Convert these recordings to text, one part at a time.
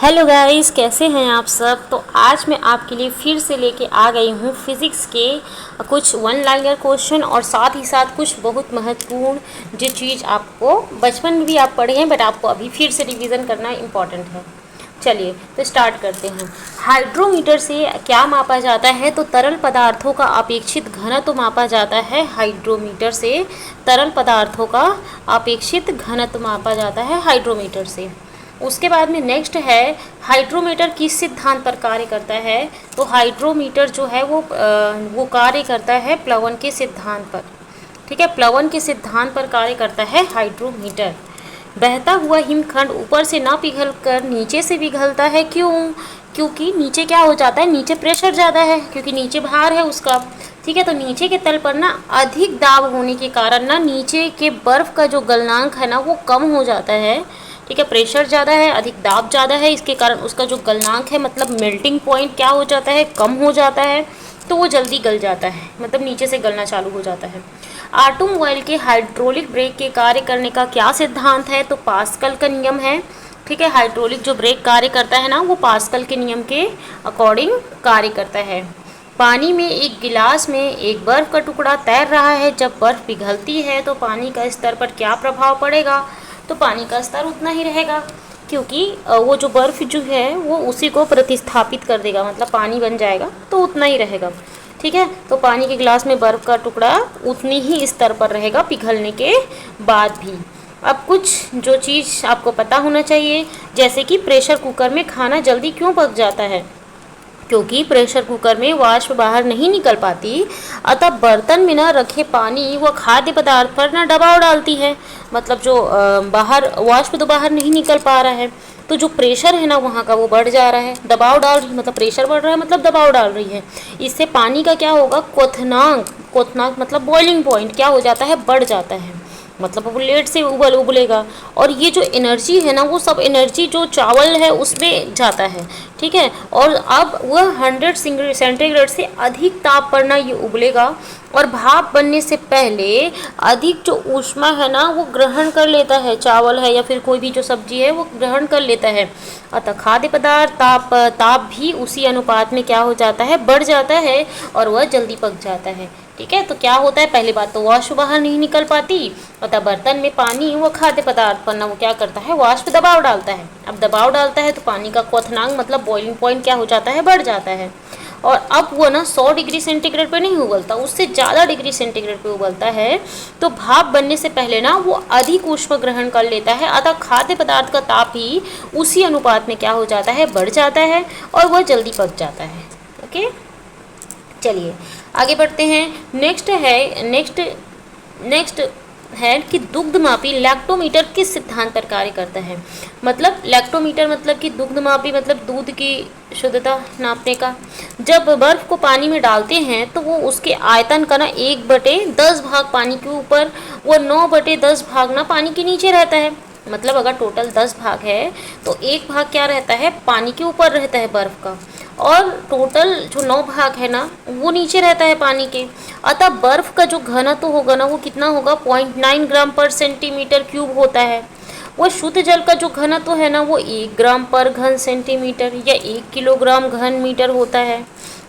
Hello guys, कैसे हैं आप सब। तो आज मैं आपके लिए फिर से लेके आ गई हूँ फिज़िक्स के कुछ वन लाइनर क्वेश्चन और साथ ही साथ कुछ बहुत महत्वपूर्ण जो चीज़ आपको बचपन में भी आप पढ़े हैं बट आपको अभी फिर से रिवीजन करना इम्पॉर्टेंट है। चलिए तो स्टार्ट करते हैं। हाइड्रोमीटर से क्या मापा जाता है? तो तरल पदार्थों का अपेक्षित घनत्व मापा जाता है। हाइड्रोमीटर से तरल पदार्थों का अपेक्षित घनत्व मापा जाता है हाइड्रोमीटर से। उसके बाद में नेक्स्ट है, हाइड्रोमीटर किस सिद्धांत पर कार्य करता है? तो हाइड्रोमीटर जो है वो कार्य करता है प्लवन के सिद्धांत पर। ठीक है, प्लवन के सिद्धांत पर कार्य करता है हाइड्रोमीटर। बहता हुआ हिमखंड ऊपर से ना पिघल कर नीचे से पिघलता है, क्यों? क्योंकि नीचे क्या हो जाता है, नीचे प्रेशर ज़्यादा है, क्योंकि नीचे भार है उसका। ठीक है, तो नीचे के तल पर ना अधिक दाब होने के कारण ना नीचे के बर्फ़ का जो गलनांक है ना वो कम हो जाता है। ठीक है, प्रेशर ज़्यादा है, अधिक दाब ज़्यादा है, इसके कारण उसका जो गलनांक है मतलब मेल्टिंग पॉइंट क्या हो जाता है, कम हो जाता है, तो वो जल्दी गल जाता है, मतलब नीचे से गलना चालू हो जाता है। ऑटोमोबाइल के हाइड्रोलिक ब्रेक के कार्य करने का क्या सिद्धांत है? तो पास्कल का नियम है। ठीक है, हाइड्रोलिक जो ब्रेक कार्य करता है ना वो पास्कल के नियम के अकॉर्डिंग कार्य करता है। पानी में एक गिलास में एक बर्फ़ का टुकड़ा तैर रहा है। जब बर्फ़ पिघलती है तो पानी का स्तर पर क्या प्रभाव पड़ेगा? तो पानी का स्तर उतना ही रहेगा, क्योंकि वो जो बर्फ़ जो है वो उसी को प्रतिस्थापित कर देगा, मतलब पानी बन जाएगा तो उतना ही रहेगा। ठीक है, तो पानी के गिलास में बर्फ़ का टुकड़ा उतनी ही स्तर पर रहेगा पिघलने के बाद भी। अब कुछ जो चीज़ आपको पता होना चाहिए, जैसे कि प्रेशर कुकर में खाना जल्दी क्यों पक जाता है? क्योंकि प्रेशर कुकर में वाष्प बाहर नहीं निकल पाती, अतः बर्तन में न रखे पानी व खाद्य पदार्थ पर न दबाव डालती है। मतलब जो बाहर वाष्प तो बाहर नहीं निकल पा रहा है, तो जो प्रेशर है ना वहाँ का वो बढ़ जा रहा है, दबाव डाल रही, मतलब प्रेशर बढ़ रहा है मतलब दबाव डाल रही है। इससे पानी का क्या होगा, क्वथनांक, क्वथनांक मतलब बॉइलिंग पॉइंट क्या हो जाता है, बढ़ जाता है, मतलब वो लेट से उबलेगा। और ये जो एनर्जी है ना वो सब एनर्जी जो चावल है उसमें जाता है। ठीक है, और अब वह 100 सेंटीग्रेड से अधिक ताप पर ना ये उबलेगा और भाप बनने से पहले अधिक जो ऊष्मा है ना वो ग्रहण कर लेता है, चावल है या फिर कोई भी जो सब्जी है वो ग्रहण कर लेता है। अतः खाद्य पदार्थ ताप भी उसी अनुपात में क्या हो जाता है, बढ़ जाता है और वह जल्दी पक जाता है। ठीक है, तो क्या होता है, पहली बात तो वाष्प बाहर नहीं निकल पाती, अतः बर्तन में पानी व खाद्य पदार्थ पर ना वो क्या करता है, वाष्प दबाव डालता है। अब दबाव डालता है तो पानी का क्वथनांक मतलब बॉइलिंग पॉइंट क्या हो जाता है, बढ़ जाता है। और अब वो ना 100 डिग्री सेंटीग्रेड पे नहीं उबलता, उससे ज़्यादा डिग्री सेंटीग्रेड पे उबलता है। तो भाप बनने से पहले ना वो अधिक ऊष्मा ग्रहण कर लेता है, अतः खाद्य पदार्थ का ताप ही उसी अनुपात में क्या हो जाता है, बढ़ जाता है और वह जल्दी पक जाता है। ओके, चलिए आगे बढ़ते हैं। नेक्स्ट है कि दुग्धमापी लैक्टोमीटर किस सिद्धांत पर कार्य करता है? मतलब लैक्टोमीटर मतलब कि दुग्धमापी मतलब दूध की शुद्धता नापने का। जब बर्फ़ को पानी में डालते हैं तो वो उसके आयतन का ना 1/10 भाग पानी के ऊपर व 9/10 भाग ना पानी के नीचे रहता है। मतलब अगर टोटल 10 भाग है तो एक भाग क्या रहता है, पानी के ऊपर रहता है बर्फ़ का, और टोटल जो 9 भाग है ना वो नीचे रहता है पानी के। अतः बर्फ़ का जो घनत्व होगा ना वो कितना होगा, 0.9 ग्राम पर सेंटीमीटर क्यूब होता है। वह शुद्ध जल का जो घनत्व है ना वो 1 ग्राम पर घन सेंटीमीटर या 1 किलोग्राम घन मीटर होता है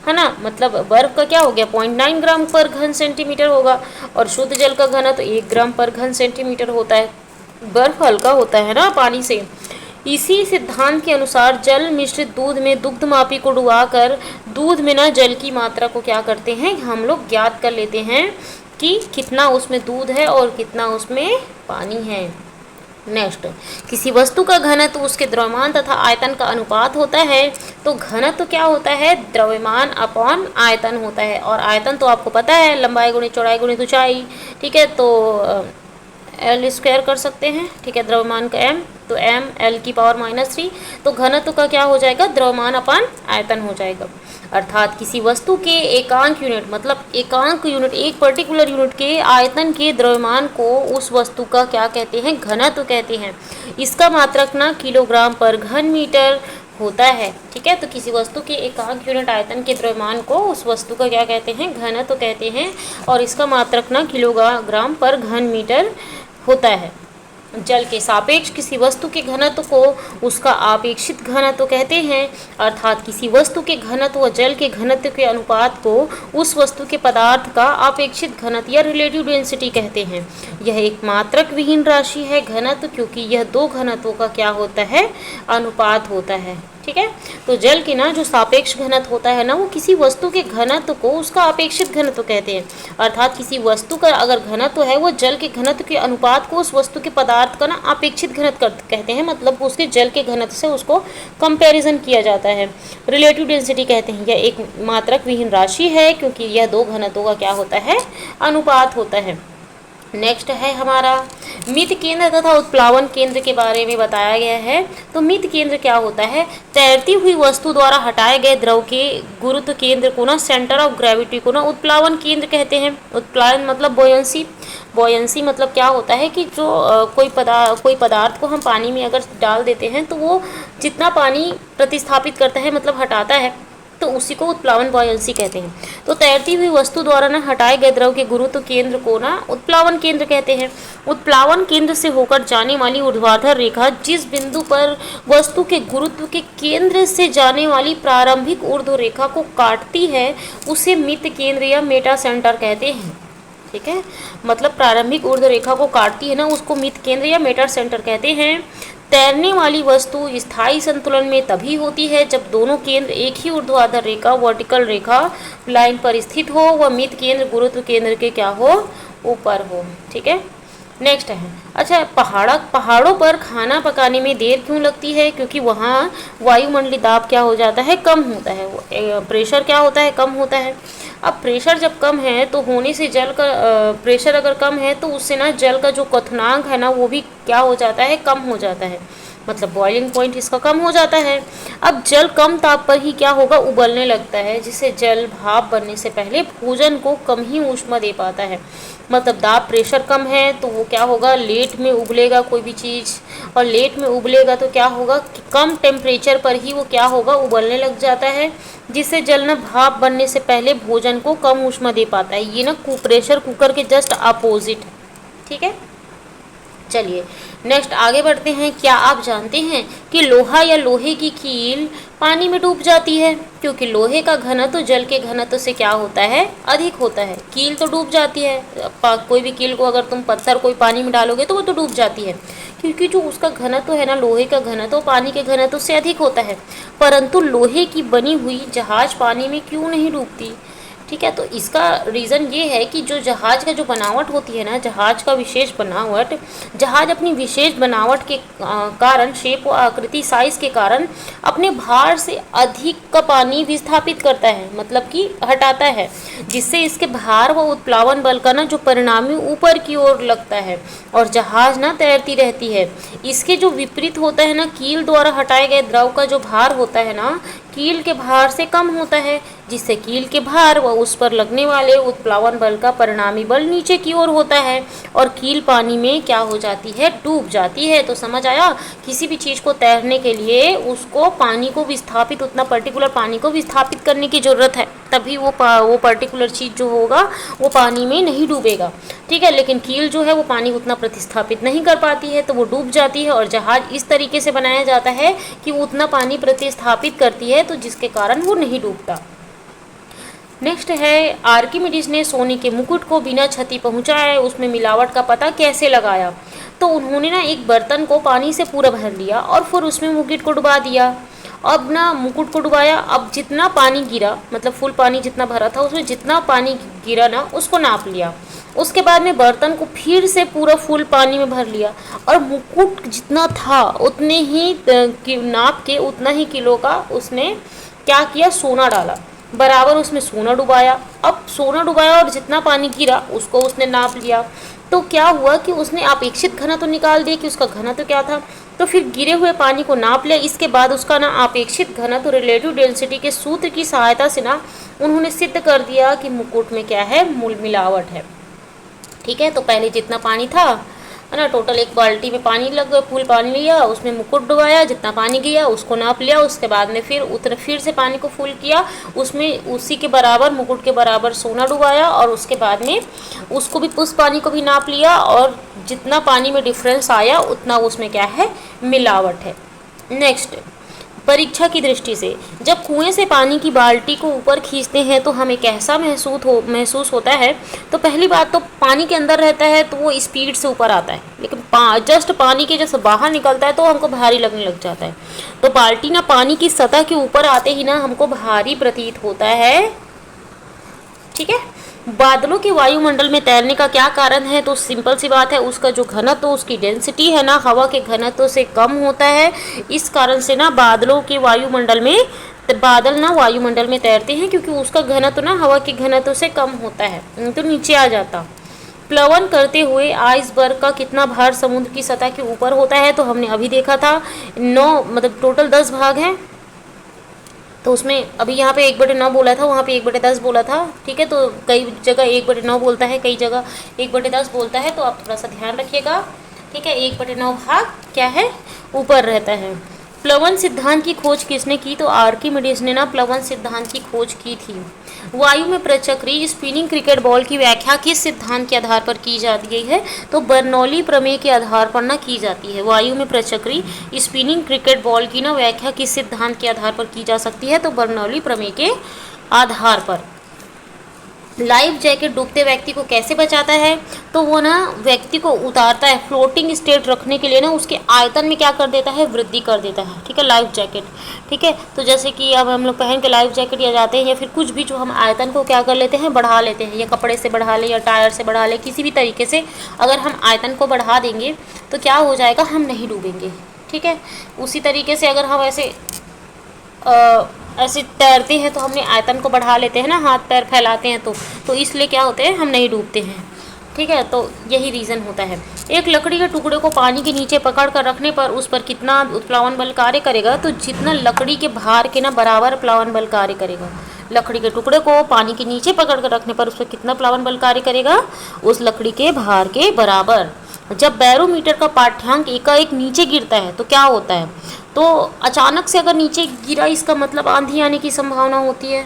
ना। मतलब बर्फ़ का क्या हो गया, 0.9 ग्राम पर घन सेंटीमीटर होगा और शुद्ध जल का घनत्व 1 ग्राम पर घन सेंटीमीटर होता है। बर्फ़ हल्का होता है ना पानी से। इसी सिद्धांत के अनुसार जल मिश्रित दूध में दुग्धमापी को डुबाकर दूध में ना जल की मात्रा को क्या करते हैं, हम लोग ज्ञात कर लेते हैं कि कितना उसमें दूध है और कितना उसमें पानी है। नेक्स्ट, किसी वस्तु का घनत्व उसके द्रव्यमान तथा आयतन का अनुपात होता है। तो घनत्व क्या होता है, द्रव्यमान अपॉन आयतन होता है, और आयतन तो आपको पता है लंबाई गुणित चौड़ाई गुणित ऊंचाई। ठीक है, तो एल स्क्वायर कर सकते हैं। ठीक है, द्रव्यमान का एम, तो एम एल की पावर -3, तो घनत्व का क्या हो जाएगा, द्रव्यमान अपान आयतन हो जाएगा। अर्थात किसी वस्तु के एकांक यूनिट मतलब एकांक यूनिट, एक पर्टिकुलर यूनिट के आयतन के द्रव्यमान को उस वस्तु का क्या कहते हैं, घनत्व कहते हैं। इसका मात्रक ना किलोग्राम पर घन मीटर होता है। ठीक है, तो किसी वस्तु के एकांक यूनिट आयतन के द्रव्यमान को उस वस्तु का क्या कहते हैं, घनत्व कहते हैं, और इसका मात्रक ना किलोग्राम पर घन मीटर होता है। जल के सापेक्ष किसी वस्तु के घनत्व को उसका आपेक्षित घनत्व कहते हैं, अर्थात किसी वस्तु के घनत्व व जल के घनत्व के अनुपात को उस वस्तु के पदार्थ का आपेक्षित घनत्व या रिलेटिव डेंसिटी कहते हैं। यह एक मात्रक विहीन राशि है घनत्व, क्योंकि यह दो घनत्वों का क्या होता है, अनुपात होता है। ठीक है, तो जल के ना जो सापेक्ष घनत्व होता है ना, वो किसी वस्तु के घनत्व को उसका अपेक्षित घनत्व कहते हैं, अर्थात किसी वस्तु का अगर घनत्व है वो जल के घनत्व के अनुपात को उस वस्तु के पदार्थ का ना अपेक्षित घनत्व कहते हैं, मतलब उसके जल के घनत्व से उसको कंपैरिजन किया जाता है। रिलेटिव डेंसिटी कहते हैं यह एक मात्रक विहीन राशि है, क्योंकि यह दो घनत्वों का क्या होता है, अनुपात होता है। नेक्स्ट है हमारा मित केंद्र तथा उत्प्लावन केंद्र के बारे में बताया गया है। तो मित केंद्र क्या होता है, तैरती हुई वस्तु द्वारा हटाए गए द्रव के गुरुत्व केंद्र को ना, सेंटर ऑफ ग्रेविटी को ना उत्प्लावन केंद्र कहते हैं। उत्प्लावन मतलब बोयंसी, बोयंसी मतलब क्या होता है कि जो कोई पदार्थ को हम पानी में अगर डाल देते हैं तो वो जितना पानी प्रतिस्थापित करता है, मतलब हटाता है, तो उसी को उत्प्लावन बॉयंसी कहते हैं। तो तैरती हुई वस्तु द्वारा ना हटाए गए द्रव के गुरुत्व केंद्र को ना उत्प्लावन केंद्र कहते हैं। उत्प्लावन केंद्र से होकर जाने वाली ऊर्ध्वाधर रेखा जिस बिंदु पर वस्तु के गुरुत्व के केंद्र से जाने वाली प्रारंभिक ऊर्ध्व रेखा को काटती है उसे मित केंद्र या मेटा सेंटर कहते हैं। ठीक है, मतलब प्रारंभिक ऊर्ध्व रेखा को काटती है ना, उसको मित केंद्र या मेटा सेंटर कहते हैं। तैरने वाली वस्तु स्थायी संतुलन में तभी होती है जब दोनों केंद्र एक ही ऊर्ध्वाधर रेखा, वर्टिकल रेखा लाइन पर स्थित हो, व मित केंद्र गुरुत्व केंद्र के क्या हो, ऊपर हो। ठीक है, नेक्स्ट है, अच्छा पहाड़ों पर खाना पकाने में देर क्यों लगती है, क्योंकि वहाँ वायुमंडलीय दाब क्या हो जाता है, कम होता है, प्रेशर क्या होता है, कम होता है। अब प्रेशर जब कम है तो होने से जल का प्रेशर अगर कम है तो उससे ना जल का जो क्वथनांक है ना वो भी क्या हो जाता है, कम हो जाता है, मतलब बॉइलिंग पॉइंट इसका कम हो जाता है। अब जल कम ताप पर ही क्या होगा, उबलने लगता है, जिससे जल भाप बनने से पहले भोजन को कम ही ऊष्मा दे पाता है। मतलब दाब प्रेशर कम है तो वो क्या होगा, लेट में उबलेगा कोई भी चीज़, और लेट में उबलेगा तो क्या होगा कि कम टेम्परेचर पर ही वो क्या होगा, उबलने लग जाता है, जिससे जल ना भाप बनने से पहले भोजन को कम ऊष्मा दे पाता है। ये ना प्रेशर कुकर के जस्ट अपोजिट है। ठीक है, चलिए नेक्स्ट आगे बढ़ते हैं। क्या आप जानते हैं कि लोहा या लोहे की कील पानी में डूब जाती है, क्योंकि लोहे का घनत्व जल के घनत्व से क्या होता है, अधिक होता है। कील तो डूब जाती है, कोई भी कील को अगर तुम पत्थर कोई पानी में डालोगे तो वो तो डूब जाती है, क्योंकि जो उसका घनत्व है ना, लोहे का घनत्व पानी के घनत्व से अधिक होता है। परंतु लोहे की बनी हुई जहाज पानी में क्यों नहीं डूबती। ठीक है, तो इसका रीज़न ये है कि जो जहाज का जो बनावट होती है ना, जहाज का विशेष बनावट, जहाज अपनी विशेष बनावट के कारण, शेप व आकृति, साइज के कारण अपने भार से अधिक का पानी विस्थापित करता है, मतलब कि हटाता है, जिससे इसके भार व उत्प्लावन बल का ना जो परिणामी ऊपर की ओर लगता है और जहाज ना तैरती रहती है। इसके जो विपरीत होता है ना, कील द्वारा हटाए गए द्रव का जो भार होता है ना, कील के भार से कम होता है, जिससे कील के भार व उस पर लगने वाले उत्प्लावन बल का परिणामी बल नीचे की ओर होता है और कील पानी में क्या हो जाती है, डूब जाती है। तो समझ आया, किसी भी चीज़ को तैरने के लिए उसको पानी को विस्थापित, उतना पर्टिकुलर पानी को विस्थापित करने की ज़रूरत है, तभी वो पर्टिकुलर चीज़ जो होगा वो पानी में नहीं डूबेगा। ठीक है, लेकिन कील जो है वो पानी उतना प्रतिस्थापित नहीं कर पाती है तो वो डूब जाती है, और जहाज इस तरीके से बनाया जाता है कि वो उतना पानी प्रतिस्थापित करती है तो जिसके कारण वो नहीं डूबता। नेक्स्ट है, आर्किमिडीज ने सोने के मुकुट को बिना क्षति पहुंचाए उसमें मिलावट का पता कैसे लगाया। तो उन्होंने ना एक बर्तन को पानी से पूरा भर लिया और फिर उसमें मुकुट को डुबा दिया। अब ना मुकुट को डुबाया, अब जितना पानी गिरा, मतलब फुल पानी जितना भरा था उसमें जितना पानी गिरा ना उसको नाप लिया। उसके बाद में बर्तन को फिर से पूरा फुल पानी में भर लिया और मुकुट जितना था उतने ही नाप के उतना ही किलो का उसने क्या किया, सोना डाला, बराबर उसमें सोना डुबाया। अब सोना डुबाया और जितना पानी गिरा उसको उसने नाप लिया, तो क्या हुआ कि उसने अपेक्षित घनत्व तो निकाल दिया कि उसका घनत्व तो क्या था। तो फिर गिरे हुए पानी को नाप लिया, इसके बाद उसका ना अपेक्षित घनत्व रिलेटिव डेंसिटी के सूत्र की सहायता से ना उन्होंने सिद्ध कर दिया कि मुकुट में क्या है, मूल मिलावट है। ठीक है, तो पहले जितना पानी था है ना। टोटल एक बाल्टी में पानी लग फुल पानी लिया, उसमें मुकुट डुबाया, जितना पानी गया उसको नाप लिया, उसके बाद में फिर से पानी को फुल किया, उसमें उसी के बराबर मुकुट के बराबर सोना डुबाया, और उसके बाद में उसको भी उस पानी को भी नाप लिया, और जितना पानी में डिफरेंस आया उतना उसमें क्या है, मिलावट है। नेक्स्ट, परीक्षा की दृष्टि से जब कुएं से पानी की बाल्टी को ऊपर खींचते हैं तो हमें कैसा महसूस होता है। तो पहली बात तो पानी के अंदर रहता है तो वो स्पीड से ऊपर आता है, लेकिन जस्ट पानी के जैसे बाहर निकलता है तो हमको भारी लगने लग जाता है। तो बाल्टी ना पानी की सतह के ऊपर आते ही ना हमको भारी प्रतीत होता है। ठीक है। बादलों के वायुमंडल में तैरने का क्या कारण है। तो सिंपल सी बात है, उसका जो घनत्व, उसकी डेंसिटी है ना, हवा के घनत्व से कम होता है। इस कारण से ना बादलों के वायुमंडल में बादल ना वायुमंडल में तैरते हैं, क्योंकि उसका घनत्व ना हवा के घनत्व से कम होता है, तो नीचे आ जाता। प्लवन करते हुए आइसबर्ग का कितना भार समुद्र की सतह के ऊपर होता है। तो हमने अभी देखा था 9, मतलब टोटल 10 भाग हैं। तो उसमें अभी यहाँ पे 1/9 बोला था, वहाँ पे 1/10 बोला था। ठीक है। तो कई जगह 1/9 बोलता है, कई जगह 1/10 बोलता है, तो आप थोड़ा सा ध्यान रखिएगा। ठीक है। 1/9 भाग क्या है, ऊपर रहता है। प्लवन सिद्धांत की खोज किसने की। तो आर्किमिडीज ने ना प्लवन सिद्धांत की खोज की थी। वायु में प्रचक्री स्पिनिंग क्रिकेट बॉल की व्याख्या किस सिद्धांत के आधार पर की जाती गई है। तो बर्नौली प्रमेय के आधार पर ना की जाती है। वायु में प्रचक्री स्पिनिंग क्रिकेट बॉल की ना व्याख्या किस सिद्धांत के आधार पर की जा सकती है। तो बर्नौली प्रमेय के आधार पर। लाइफ जैकेट डूबते व्यक्ति को कैसे बचाता है। तो वो ना व्यक्ति को उतारता है, फ्लोटिंग स्टेट रखने के लिए ना उसके आयतन में क्या कर देता है, वृद्धि कर देता है। ठीक है। Life jacket. ठीक है। तो जैसे कि अब हम लोग पहन के लाइफ जैकेट या जाते हैं, या फिर कुछ भी जो हम आयतन को क्या कर लेते हैं, बढ़ा लेते हैं, या कपड़े से बढ़ा ले, या टायर से बढ़ा ले, किसी भी तरीके से अगर हम आयतन को बढ़ा देंगे तो क्या हो जाएगा, हम नहीं डूबेंगे। ठीक है। उसी तरीके से अगर हम ऐसे तैरते हैं तो हमने आयतन को बढ़ा लेते हैं ना, हाथ पैर फैलाते हैं, तो इसलिए क्या होते हैं, हम नहीं डूबते हैं। ठीक है। तो यही रीज़न होता है। एक लकड़ी के टुकड़े को पानी के नीचे पकड़ कर रखने पर उस पर कितना उत्प्लावन बल कार्य करेगा। तो जितना लकड़ी के भार के ना बराबर प्लावन बल कार्य करेगा। लकड़ी के टुकड़े को पानी के नीचे पकड़ कर रखने पर उस पर कितना प्लावन बल कार्य करेगा, उस लकड़ी के भार के बराबर। जब बैरोमीटर का पाठ्यांक एकाएक नीचे गिरता है तो क्या होता है। तो अचानक से अगर नीचे गिरा, इसका मतलब आंधी आने की संभावना होती है।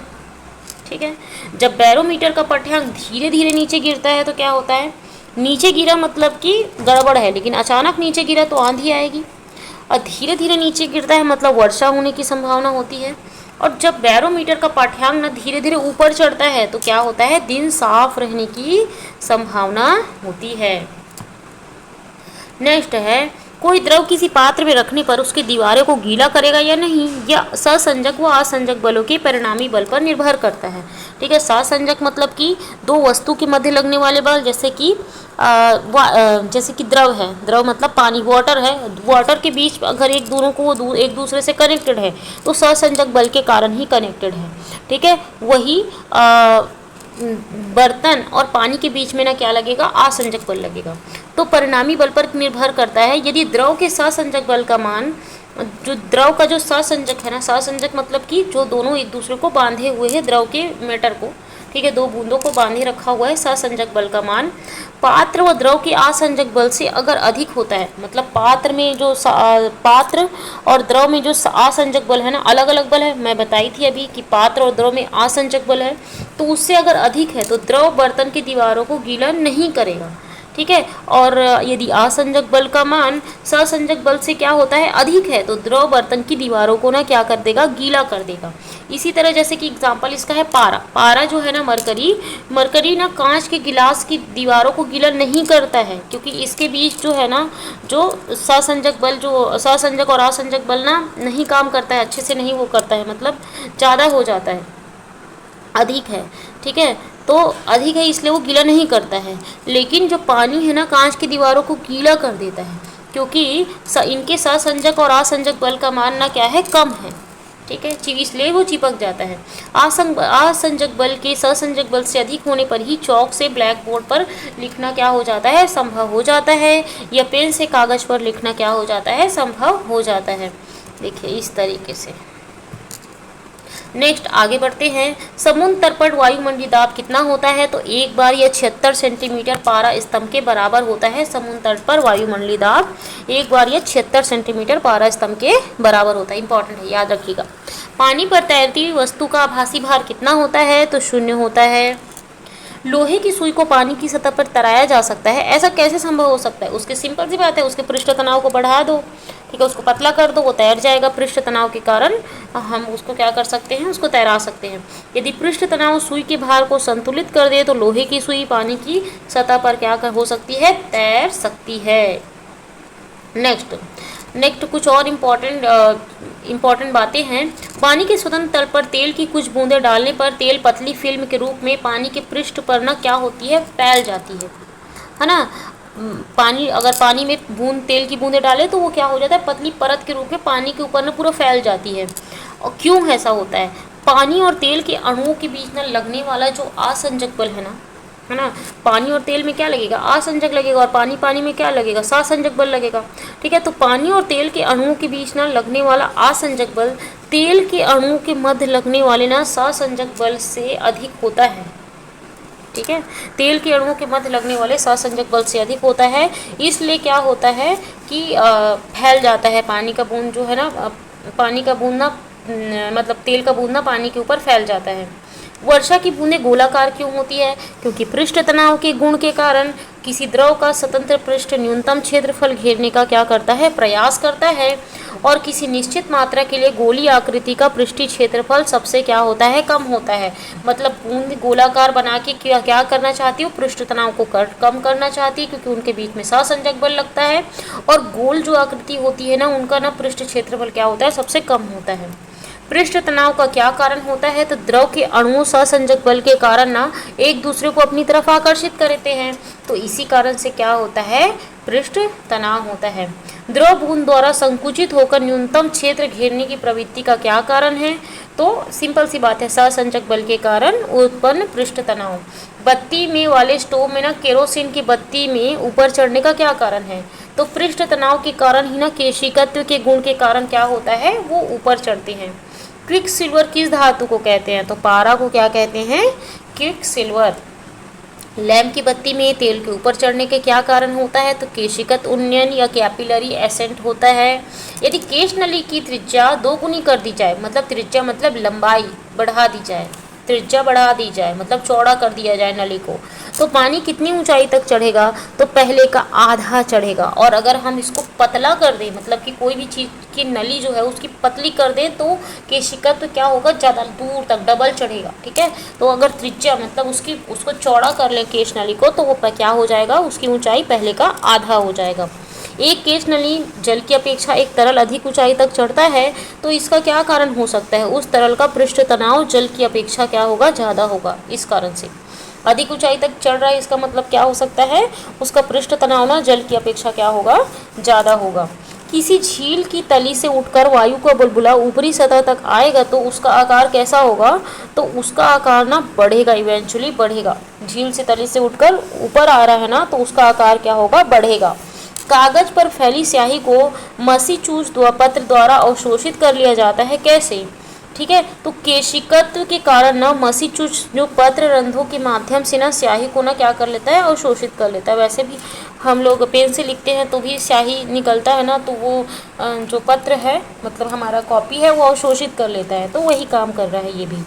ठीक है। जब बैरोमीटर का पाठ्यांक धीरे धीरे नीचे गिरता है तो क्या होता है, नीचे गिरा मतलब कि गड़बड़ है, लेकिन अचानक नीचे गिरा तो आंधी आएगी। और धीरे धीरे नीचे गिरता है मतलब वर्षा होने की संभावना होती है। और जब बैरोमीटर का पाठ्यांक ना धीरे धीरे ऊपर चढ़ता है तो क्या होता है, दिन साफ रहने की संभावना होती है। नेक्स्ट है, कोई द्रव किसी पात्र में रखने पर उसकी दीवारों को गीला करेगा या नहीं, या सहसंजक व असंजक बलों के परिणामी बल पर निर्भर करता है। ठीक है। सहसंजक मतलब कि दो वस्तु के मध्य लगने वाले बल, जैसे कि द्रव है, द्रव मतलब पानी, वाटर है, वाटर के बीच अगर एक दूसरे से कनेक्टेड है तो सहसंजक बल के कारण ही कनेक्टेड है। ठीक है। वही बर्तन और पानी के बीच में ना क्या लगेगा, असंजक बल लगेगा। तो परिणामी बल पर निर्भर करता है। यदि द्रव के सहसंजक बल का मान, जो द्रव का जो सहसंजक है ना, सहसंजक मतलब कि जो दोनों एक दूसरे को बांधे हुए हैं, द्रव के मैटर को, ठीक है, दो बूंदों को बांधे रखा हुआ है, सहसंजक बल का मान पात्र व द्रव के असंजक बल से अगर अधिक होता है, मतलब पात्र और द्रव में जो असंजक बल है ना, अलग अलग बल है, मैं बताई थी अभी कि पात्र और द्रव में असंजक बल है, तो उससे अगर अधिक है तो द्रव बर्तन की दीवारों को गीला नहीं करेगा। ठीक है। और यदि असंजक बल का मान सहसंजक बल से क्या होता है, अधिक है, तो द्रव बर्तन की दीवारों को ना क्या कर देगा, गीला कर देगा। इसी तरह जैसे कि एग्जांपल इसका है पारा जो है ना, मरकरी ना कांच के गिलास की दीवारों को गीला नहीं करता है, क्योंकि इसके बीच जो है ना, जो सहसंजक और असंजक बल ना नहीं काम करता है, अच्छे से नहीं वो करता है, मतलब ज़्यादा हो जाता है, अधिक है। ठीक है। तो अधिक है इसलिए वो गीला नहीं करता है। लेकिन जो पानी है ना, कांच की दीवारों को गीला कर देता है, क्योंकि इनके सहसंजक और असंजक बल का मान ना क्या है, कम है। ठीक है। इसलिए वो चिपक जाता है। असंजक बल के सहसंजक बल से अधिक होने पर ही चौक से ब्लैक बोर्ड पर लिखना क्या हो जाता है, संभव हो जाता है, या पेन से कागज पर लिखना क्या हो जाता है, संभव हो जाता है। देखिए इस तरीके से। नेक्स्ट आगे बढ़ते हैं। समुद्र तल पर वायुमंडलीय दाब कितना होता है? तो एक बार यह 76 सेंटीमीटर पारा स्तंभ के बराबर होता है। समुद्र तल पर वायुमंडलीय दाब एक बार यह 76 सेंटीमीटर पारा स्तंभ के बराबर होता है। इंपॉर्टेंट है, याद रखिएगा। पानी पर तैरती हुई वस्तु का आभासी भार कितना होता है? तो 0 होता है। लोहे की सुई को पानी की सतह पर तराया जा सकता है, ऐसा कैसे संभव हो सकता है? उसके सिंपल सी बात है, उसके पृष्ठ तनाव को बढ़ा दो, ठीक है, उसको पतला कर दो, वो तैर जाएगा। पृष्ठ तनाव के कारण हम उसको क्या कर सकते हैं? उसको तैरा सकते हैं। यदि पृष्ठ तनाव सुई के भार को संतुलित कर दे तो लोहे की सुई पानी की सतह पर क्या हो सकती है? तैर सकती है। नेक्स्ट कुछ और इम्पॉर्टेंट बातें हैं। पानी के स्वतंत्र तल पर तेल की कुछ बूंदें डालने पर तेल पतली फिल्म के रूप में पानी के पृष्ठ पर ना क्या होती है? फैल जाती है ना। अगर पानी में तेल की बूंदें डालें तो वो क्या हो जाता है? पतली परत के रूप में पानी के ऊपर ना पूरा फैल जाती है। और क्यों ऐसा होता है? पानी और तेल के अणुओं के बीच ना लगने वाला जो आसंजक बल है ना, पानी और तेल में क्या लगेगा? आसंजक लगेगा। और पानी में क्या लगेगा? सासंजक बल लगेगा, ठीक है। तो पानी और तेल के अणुओं के बीच ना लगने वाला आसंजक बल तेल के अणुओं के मध्य लगने वाले ना सासंजक बल से अधिक होता है, ठीक है। तेल के अणुओं के मध्य लगने वाले सासंजक बल से अधिक होता है। इसलिए क्या होता है कि फैल जाता है पानी का बूंद जो है ना, पानी का बूंद ना मतलब तेल का बूंद ना पानी के ऊपर फैल जाता है। वर्षा की बूंदें गोलाकार क्यों होती है? क्योंकि पृष्ठ तनाव के गुण के कारण किसी द्रव का स्वतंत्र पृष्ठ न्यूनतम क्षेत्रफल घेरने का क्या करता है? प्रयास करता है। और किसी निश्चित मात्रा के लिए गोलीय आकृति का पृष्ठीय क्षेत्रफल सबसे क्या होता है? कम होता है। मतलब बूंद गोलाकार बना के क्या करना चाहती है? पृष्ठ तनाव को कम करना चाहती है, क्योंकि उनके बीच में सासंजक बल लगता है। और गोल जो आकृति होती है ना, उनका ना पृष्ठ क्षेत्रफल क्या होता है? सबसे कम होता है। पृष्ठ तनाव का क्या कारण होता है? तो द्रव के अणुओं सहसंजक बल के कारण ना एक दूसरे को अपनी तरफ आकर्षित करते हैं। तो इसी कारण से क्या होता है? पृष्ठ तनाव होता है। द्रव बूंद द्वारा संकुचित होकर न्यूनतम क्षेत्र घेरने की प्रवृत्ति का क्या कारण है? तो सिंपल सी बात है, सहसंजक बल के कारण उत्पन्न पृष्ठ तनाव। बत्ती में वाले स्टोव में ना केरोसिन की बत्ती में ऊपर चढ़ने का क्या कारण है? तो पृष्ठ तनाव के कारण ही ना केशिकत्व के गुण के कारण क्या होता है? वो ऊपर चढ़ते हैं। क्विक सिल्वर किस धातु को कहते हैं? तो पारा को क्या कहते हैं? Quick silver. लैंप की बत्ती में तेल के ऊपर चढ़ने के क्या कारण होता है? तो केशिकत उन्नयन या कैपिलरी एसेंट होता है। यदि केश नली की त्रिज्या 2 गुनी कर दी जाए, मतलब त्रिज्या मतलब लंबाई बढ़ा दी जाए, त्रिज्या बढ़ा दी जाए मतलब चौड़ा कर दिया जाए नली को, तो पानी कितनी ऊंचाई तक चढ़ेगा? तो पहले का आधा चढ़ेगा। और अगर हम इसको पतला कर दें, मतलब कि कोई भी चीज़ की नली जो है उसकी पतली कर दें, तो केशिकत्व क्या होगा? ज़्यादा दूर तक डबल चढ़ेगा, ठीक है। तो अगर त्रिज्या मतलब उसको चौड़ा कर लें केश नली को, तो वो क्या हो जाएगा? उसकी ऊंचाई पहले का आधा हो जाएगा। एक केश नली जल की अपेक्षा एक तरल अधिक ऊंचाई तक चढ़ता है, तो इसका क्या कारण हो सकता है? उस तरल का पृष्ठ तनाव जल की अपेक्षा क्या होगा? ज़्यादा होगा। इस कारण से अधिक ऊंचाई तक चढ़ रहा है, इसका मतलब क्या हो सकता है? उसका पृष्ठ तनाव ना जल की अपेक्षा क्या होगा? ज़्यादा होगा। किसी झील की तली से उठकर वायु का बुलबुला ऊपरी सतह तक आएगा तो उसका आकार कैसा होगा? तो उसका आकार ना बढ़ेगा, इवेंचुअली बढ़ेगा। झील से तली से उठकर ऊपर आ रहा है ना, तो उसका आकार क्या होगा? बढ़ेगा। कागज पर फैली स्याही को मसीचूस पत्र द्वारा अवशोषित कर लिया जाता है, कैसे? ठीक है, तो केशिकत्व के कारण ना मसीचूस जो पत्र रंध्रों के माध्यम से ना स्याही को ना क्या कर लेता है? अवशोषित कर लेता है। वैसे भी हम लोग पेन से लिखते हैं तो भी स्याही निकलता है ना, तो वो जो पत्र है मतलब हमारा कॉपी है वो अवशोषित कर लेता है, तो वही काम कर रहा है ये भी।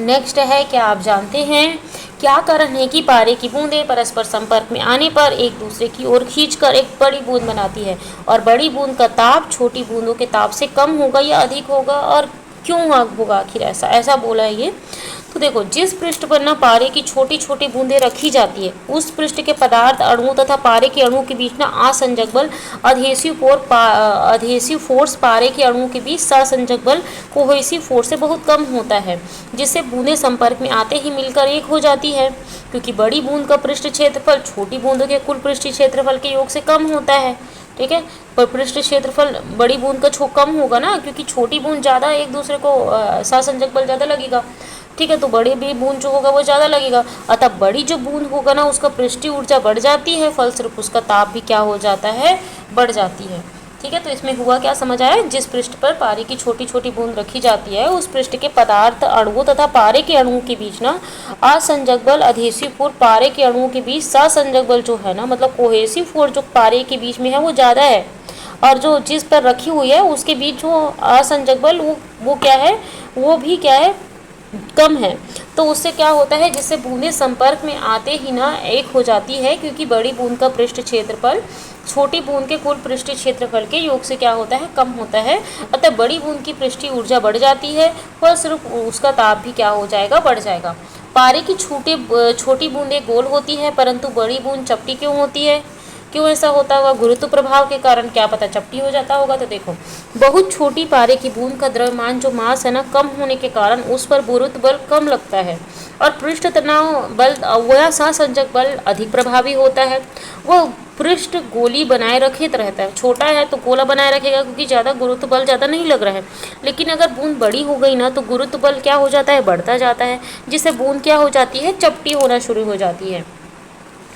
नेक्स्ट है, क्या आप जानते हैं क्या कारण है कि पारे की बूंदें परस्पर संपर्क में आने पर एक दूसरे की ओर खींचकर एक बड़ी बूंद बनाती है, और बड़ी बूंद का ताप छोटी बूंदों के ताप से कम होगा या अधिक होगा, और क्यों होगा आखिर? ऐसा बोला है ये। तो देखो, जिस पृष्ठ पर ना पारे की छोटी छोटी बूंदें रखी जाती है, उस पृष्ठ के पदार्थ अणुओं तथा पारे के अणुओं के बीच ना असंजक बल अधेसिव फोर्स पारे के अणुओं के बीच सहसंजक बल कोहेसिव फोर्स से बहुत कम होता है, जिससे बूंदें संपर्क में आते ही मिलकर एक हो जाती है। क्योंकि बड़ी बूंद का पृष्ठ क्षेत्रफल छोटी बूंदों के कुल पृष्ठीय क्षेत्रफल के योग से कम होता है, ठीक है। पर पृष्ठ क्षेत्रफल बड़ी बूंद का कम होगा ना, क्योंकि छोटी बूंद ज़्यादा एक दूसरे को सहसंजक बल ज़्यादा लगेगा, ठीक है। तो बड़ी भी बूंद जो होगा वो ज़्यादा लगेगा, अतः बड़ी जो बूंद होगा ना उसका पृष्ठीय ऊर्जा बढ़ जाती है, फलस्वरूप उसका ताप भी क्या हो जाता है? बढ़ जाती है। ठीक है, तो इसमें हुआ क्या समझ आया, जिस पृष्ठ पर पारे की छोटी छोटी बूंद रखी जाती है उस पृष्ठ के पदार्थ अणुओं तथा पारे के अणुओं के बीच ना असंजक बल अधेसिव फोर्स पारे के अणुओं के बीच ससंजक बल जो है ना, मतलब कोहेसिव फोर्स जो पारे के बीच में है वो ज़्यादा है, और जो जिस पर रखी हुई है उसके बीच जो असंजक बल वो क्या है, वो भी क्या है, कम है। तो उससे क्या होता है, जिससे बूंदें संपर्क में आते ही ना एक हो जाती है, क्योंकि बड़ी बूंद का पृष्ठ क्षेत्रफल छोटी बूंद के कुल पृष्ठीय क्षेत्रफल के योग से क्या होता है, कम होता है। अतः बड़ी बूंद की पृष्ठीय ऊर्जा बढ़ जाती है, फलस्वरूप उसका ताप भी क्या हो जाएगा, बढ़ जाएगा। पारे की छोटी बूंदें गोल होती है, परंतु बड़ी बूंद चपटी क्यों होती है, क्यों ऐसा होता होगा, गुरुत्व प्रभाव के कारण क्या पता चपटी हो जाता होगा। तो देखो, बहुत छोटी पारे की बूंद का द्रव्यमान जो मास है ना कम होने के कारण उस पर गुरुत्व बल कम लगता है, और पृष्ठ तनाव बल वह सहसंजक बल अधिक प्रभावी होता है। वह पृष्ठ गोली बनाए रखे रहता है, छोटा है तो गोला बनाए रखेगा क्योंकि ज़्यादा गुरुत्व बल ज़्यादा नहीं लग रहा है। लेकिन अगर बूंद बड़ी हो गई ना तो गुरुत्व बल क्या हो जाता है, बढ़ता जाता है, जिससे बूंद क्या हो जाती है, चपटी होना शुरू हो जाती है।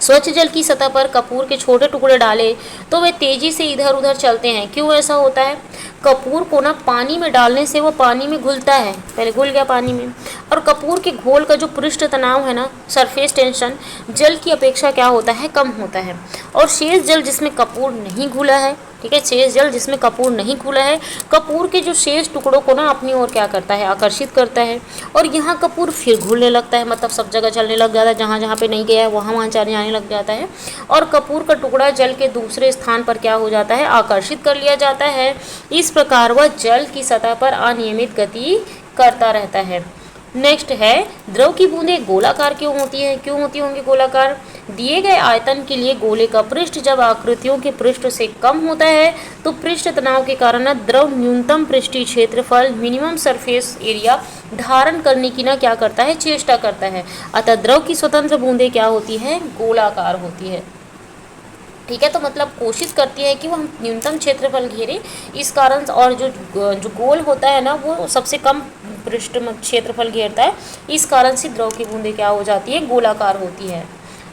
स्वच्छ जल की सतह पर कपूर के छोटे टुकड़े डाले तो वे तेजी से इधर उधर चलते हैं। क्यों ऐसा होता है, कपूर को ना पानी में डालने से वो पानी में घुलता है, पहले घुल गया पानी में, और कपूर के घोल का जो पृष्ठ तनाव है ना, सरफेस टेंशन, जल की अपेक्षा क्या होता है, कम होता है। और शेष जल जिसमें कपूर नहीं घुला है, ठीक है, शेष जल जिसमें कपूर नहीं घुला है, कपूर के जो शेष टुकड़ों को ना अपनी ओर क्या करता है, आकर्षित करता है, और यहाँ कपूर फिर घुलने लगता है, मतलब सब जगह चलने लग जाता है, जहाँ जहाँ पे नहीं गया है वहाँ वहाँ जाने लग जाता है, और कपूर का टुकड़ा जल के दूसरे स्थान पर क्या हो जाता है, आकर्षित कर लिया जाता है। इस प्रकार वह जल की सतह पर अनियमित गति करता रहता है। नेक्स्ट है, द्रव की बूंदें गोलाकार क्यों होती है, क्यों होती होंगी गोलाकार, दिए गए आयतन के लिए गोले का पृष्ठ जब आकृतियों के पृष्ठ से कम होता है तो पृष्ठ तनाव के कारण द्रव न्यूनतम पृष्ठीय क्षेत्रफल मिनिमम सरफेस एरिया धारण करने की ना क्या करता है, चेष्टा करता है। अतः द्रव की स्वतंत्र बूंदें क्या होती है, गोलाकार होती है। ठीक है, तो मतलब कोशिश करती है कि वो हम न्यूनतम क्षेत्रफल घेरे, इस कारण, और जो गोल होता है ना वो सबसे कम पृष्ठ क्षेत्रफल घेरता है, इस कारण से द्रव की बूंदें क्या हो जाती है, गोलाकार होती है।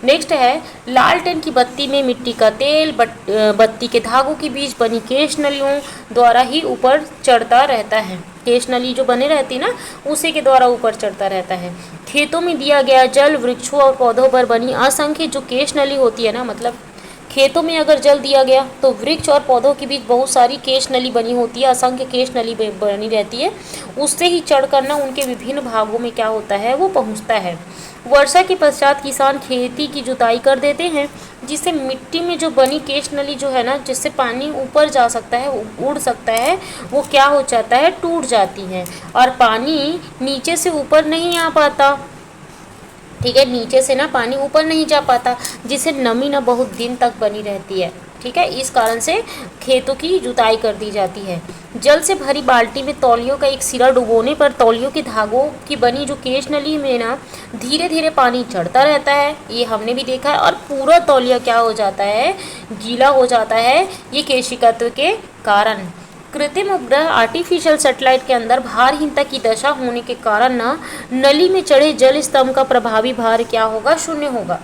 नेक्स्ट है, लालटेन की बत्ती में मिट्टी का तेल बत्ती के धागों के बीच बनी केश नलियों द्वारा ही ऊपर चढ़ता रहता है। केश नली जो बने रहती है ना उसी के द्वारा ऊपर चढ़ता रहता है। खेतों में दिया गया जल वृक्षों और पौधों पर बनी असंख्य जो केश नली होती है ना, मतलब खेतों में अगर जल दिया गया तो वृक्ष और पौधों के बीच बहुत सारी केश नली बनी होती है, असंख्य केश नली बनी रहती है, उससे ही चढ़कर ना उनके विभिन्न भागों में क्या होता है, वो पहुंचता है। वर्षा के पश्चात किसान खेती की जुताई कर देते हैं, जिससे मिट्टी में जो बनी केश नली जो है ना, जिससे पानी ऊपर जा सकता है, उड़ सकता है, वो क्या हो जाता है, टूट जाती है, और पानी नीचे से ऊपर नहीं आ पाता। ठीक है, नीचे से ना पानी ऊपर नहीं जा पाता, जिससे नमी ना बहुत दिन तक बनी रहती है। ठीक है, इस कारण से खेतों की जुताई कर दी जाती है। जल से भरी बाल्टी में तौलियों का एक सिरा डुबोने पर तौलियों के धागों की बनी जो केश नली में ना धीरे धीरे पानी चढ़ता रहता है, ये हमने भी देखा है, और पूरा तौलिया क्या हो जाता है, गीला हो जाता है, ये केशिकत्व के कारण। कृत्रिम उपग्रह आर्टिफिशियल सैटेलाइट के अंदर भारहीनता की दशा होने के कारण ना नली में चढ़े जल स्तंभ का प्रभावी भार क्या होगा, शून्य होगा।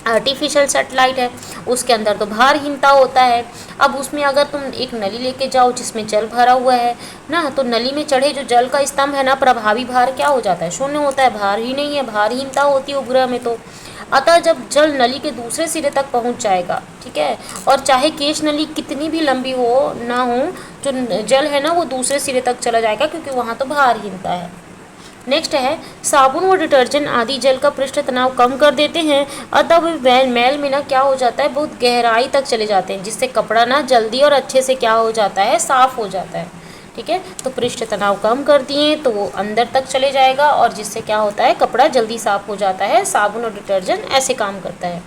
आर्टिफिशियल सैटेलाइट है, उसके अंदर तो भारहीनता होता है। अब उसमें अगर तुम एक नली लेके जाओ जिसमें जल भरा हुआ है ना, तो नली में चढ़े जो जल का स्तंभ है ना, प्रभावी भार क्या हो जाता है, शून्य होता है, भार ही नहीं है, भारहीनता होती है उपग्रह में। तो अतः जब जल नली के दूसरे सिरे तक पहुंच जाएगा, ठीक है, और चाहे केश नली कितनी भी लंबी हो ना हो, जो जल है ना वो दूसरे सिरे तक चला जाएगा, क्योंकि वहाँ तो भारहीनता है। नेक्स्ट है, साबुन व डिटर्जेंट आदि जल का पृष्ठ तनाव कम कर देते हैं, अतः वे मैल में ना क्या हो जाता है, बहुत गहराई तक चले जाते हैं, जिससे कपड़ा ना जल्दी और अच्छे से क्या हो जाता है, साफ हो जाता है। ठीक है, तो पृष्ठ तनाव कम कर दिए तो वो अंदर तक चले जाएगा, और जिससे क्या होता है, कपड़ा जल्दी साफ हो जाता है। साबुन और डिटर्जेंट ऐसे काम करता है।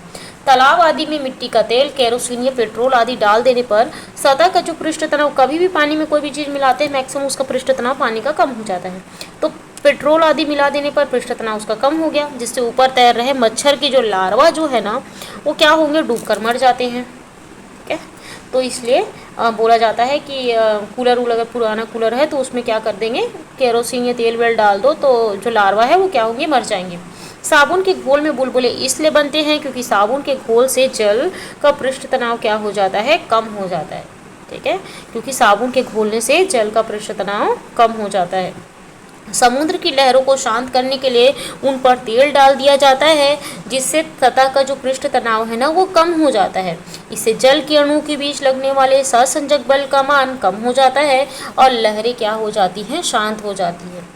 तालाब आदि में मिट्टी का तेल, केरोसिन या पेट्रोल आदि डाल देने पर सतह का जो पृष्ठ तनाव, कभी भी पानी में कोई भी चीज़ मिलाते हैं मैक्सिमम उसका पृष्ठ तनाव पानी का कम हो जाता है। तो पेट्रोल आदि मिला देने पर पृष्ठ तनाव उसका कम हो गया, जिससे ऊपर तैर रहे मच्छर की जो लार्वा जो है ना, वो क्या होंगे, डूबकर मर जाते हैं। ठीक है, तो इसलिए बोला जाता है कि कूलर अगर पुराना कूलर है तो उसमें क्या कर देंगे, केरोसिन या तेल वेल डाल दो, तो जो लार्वा है वो क्या होंगे, मर जाएंगे। साबुन के घोल में बुलबुले इसलिए बनते हैं क्योंकि साबुन के घोल से जल का पृष्ठ तनाव क्या हो जाता है, कम हो जाता है। ठीक है, क्योंकि साबुन के घोलने से जल का पृष्ठ तनाव कम हो जाता है। समुद्र की लहरों को शांत करने के लिए उन पर तेल डाल दिया जाता है, जिससे सतह का जो पृष्ठ तनाव है ना वो कम हो जाता है। इससे जल के अणु के बीच लगने वाले सहसंजक बल का मान कम हो जाता है और लहरें क्या हो जाती हैं, शांत हो जाती हैं।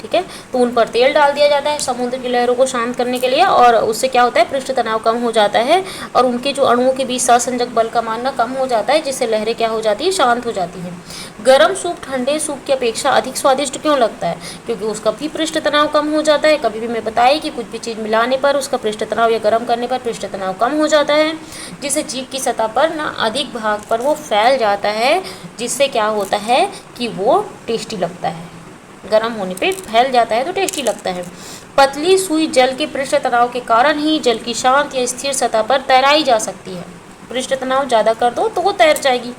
ठीक है, तो उन पर तेल डाल दिया जाता है समुद्र की लहरों को शांत करने के लिए, और उससे क्या होता है, पृष्ठ तनाव कम हो जाता है और उनके जो अणुओं के बीच सहसंजक बल का मान ना कम हो जाता है, जिससे लहरें क्या हो जाती है, शांत हो जाती हैं। गर्म सूप ठंडे सूप की अपेक्षा अधिक स्वादिष्ट क्यों लगता है? क्योंकि उसका भी पृष्ठ तनाव कम हो जाता है। कभी भी मैं बताई कि कुछ भी चीज़ मिलाने पर उसका पृष्ठ तनाव या गर्म करने पर पृष्ठ तनाव कम हो जाता है, जिससे जीभ की सतह पर ना अधिक भाग पर वो फैल जाता है, जिससे क्या होता है कि वो टेस्टी लगता है। गर्म होने पे फैल जाता है तो टेस्टी लगता है। पतली सुई जल के पृष्ठ तनाव के कारण ही जल की शांत या स्थिर सतह पर तैराई जा सकती है। पृष्ठ तनाव ज़्यादा कर दो तो वो तैर जाएगी।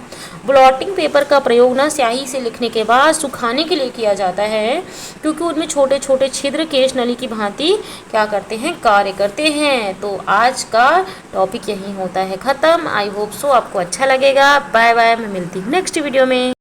ब्लॉटिंग पेपर का प्रयोग ना स्याही से लिखने के बाद सुखाने के लिए किया जाता है, क्योंकि उनमें छोटे छोटे छिद्र केश नली की भांति क्या करते हैं, कार्य करते हैं। तो आज का टॉपिक यही होता है ख़त्म। आई होप सो आपको अच्छा लगेगा। बाय बाय, मैं मिलती हूँ नेक्स्ट वीडियो में।